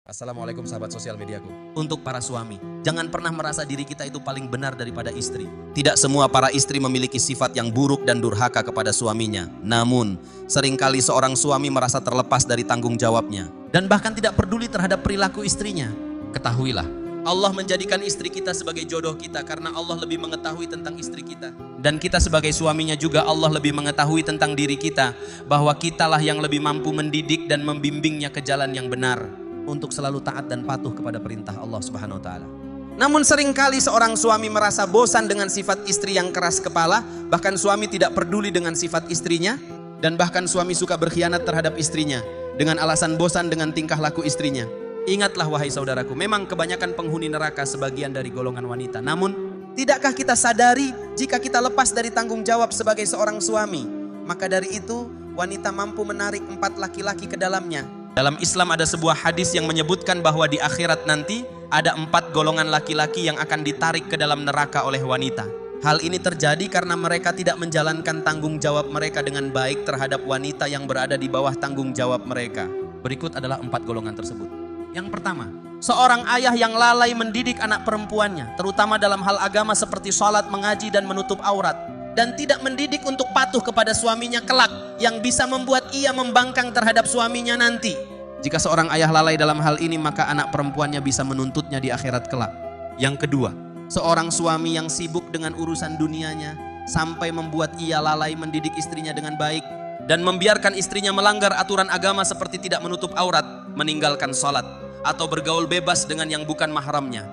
Assalamualaikum sahabat sosial mediaku. Untuk para suami, jangan pernah merasa diri kita itu paling benar daripada istri. Tidak semua para istri memiliki sifat yang buruk dan durhaka kepada suaminya. Namun, seringkali seorang suami merasa terlepas dari tanggung jawabnya dan bahkan tidak peduli terhadap perilaku istrinya. Ketahuilah, Allah menjadikan istri kita sebagai jodoh kita karena Allah lebih mengetahui tentang istri kita. Dan kita sebagai suaminya juga Allah lebih mengetahui tentang diri kita, bahwa kitalah yang lebih mampu mendidik dan membimbingnya ke jalan yang benar untuk selalu taat dan patuh kepada perintah Allah Subhanahu wa taala. Namun seringkali seorang suami merasa bosan dengan sifat istri yang keras kepala, bahkan suami tidak peduli dengan sifat istrinya, dan bahkan suami suka berkhianat terhadap istrinya dengan alasan bosan dengan tingkah laku istrinya. Ingatlah wahai saudaraku, memang kebanyakan penghuni neraka sebagian dari golongan wanita. Namun, tidakkah kita sadari jika kita lepas dari tanggung jawab sebagai seorang suami, maka dari itu wanita mampu menarik 4 laki-laki ke dalamnya. Dalam Islam ada sebuah hadis yang menyebutkan bahwa di akhirat nanti ada 4 golongan laki-laki yang akan ditarik ke dalam neraka oleh wanita. Hal ini terjadi karena mereka tidak menjalankan tanggung jawab mereka dengan baik terhadap wanita yang berada di bawah tanggung jawab mereka. Berikut adalah 4 golongan tersebut. Yang pertama, seorang ayah yang lalai mendidik anak perempuannya, terutama dalam hal agama seperti sholat, mengaji, dan menutup aurat, dan tidak mendidik untuk patuh kepada suaminya kelak, yang bisa membuat ia membangkang terhadap suaminya nanti. Jika seorang ayah lalai dalam hal ini, maka anak perempuannya bisa menuntutnya di akhirat kelak. Yang kedua, seorang suami yang sibuk dengan urusan dunianya sampai membuat ia lalai mendidik istrinya dengan baik dan membiarkan istrinya melanggar aturan agama seperti tidak menutup aurat, meninggalkan sholat, atau bergaul bebas dengan yang bukan mahramnya.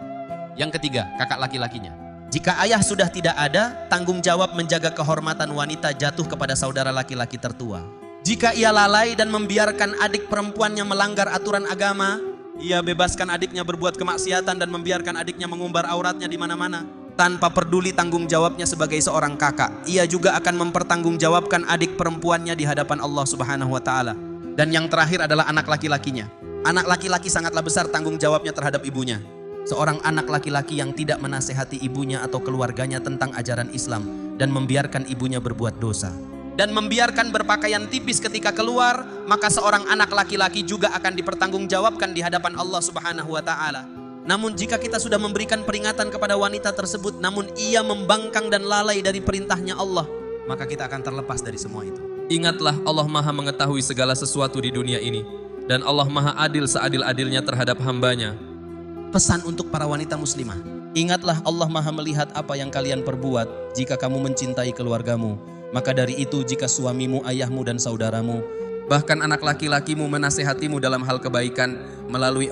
Yang ketiga, kakak laki-lakinya. Jika ayah sudah tidak ada, tanggung jawab menjaga kehormatan wanita jatuh kepada saudara laki-laki tertua. Jika ia lalai dan membiarkan adik perempuannya melanggar aturan agama, ia bebaskan adiknya berbuat kemaksiatan dan membiarkan adiknya mengumbar auratnya di mana-mana. Tanpa peduli tanggung jawabnya sebagai seorang kakak, ia juga akan mempertanggungjawabkan adik perempuannya di hadapan Allah Subhanahu wa taala. Dan yang terakhir adalah anak laki-lakinya. Anak laki-laki sangatlah besar tanggung jawabnya terhadap ibunya. Seorang anak laki-laki yang tidak menasehati ibunya atau keluarganya tentang ajaran Islam dan membiarkan ibunya berbuat dosa dan membiarkan berpakaian tipis ketika keluar, maka seorang anak laki-laki juga akan dipertanggungjawabkan di hadapan Allah Subhanahu wa taala. Namun jika kita sudah memberikan peringatan kepada wanita tersebut, namun ia membangkang dan lalai dari perintahnya Allah, maka kita akan terlepas dari semua itu. Ingatlah, Allah Maha mengetahui segala sesuatu di dunia ini, dan Allah Maha adil seadil-adilnya terhadap hambanya. Pesan untuk para wanita muslimah, ingatlah Allah Maha melihat apa yang kalian perbuat. Jika kamu mencintai keluargamu, maka dari itu jika suamimu, ayahmu, dan saudaramu, bahkan anak laki-lakimu menasehatimu dalam hal kebaikan melalui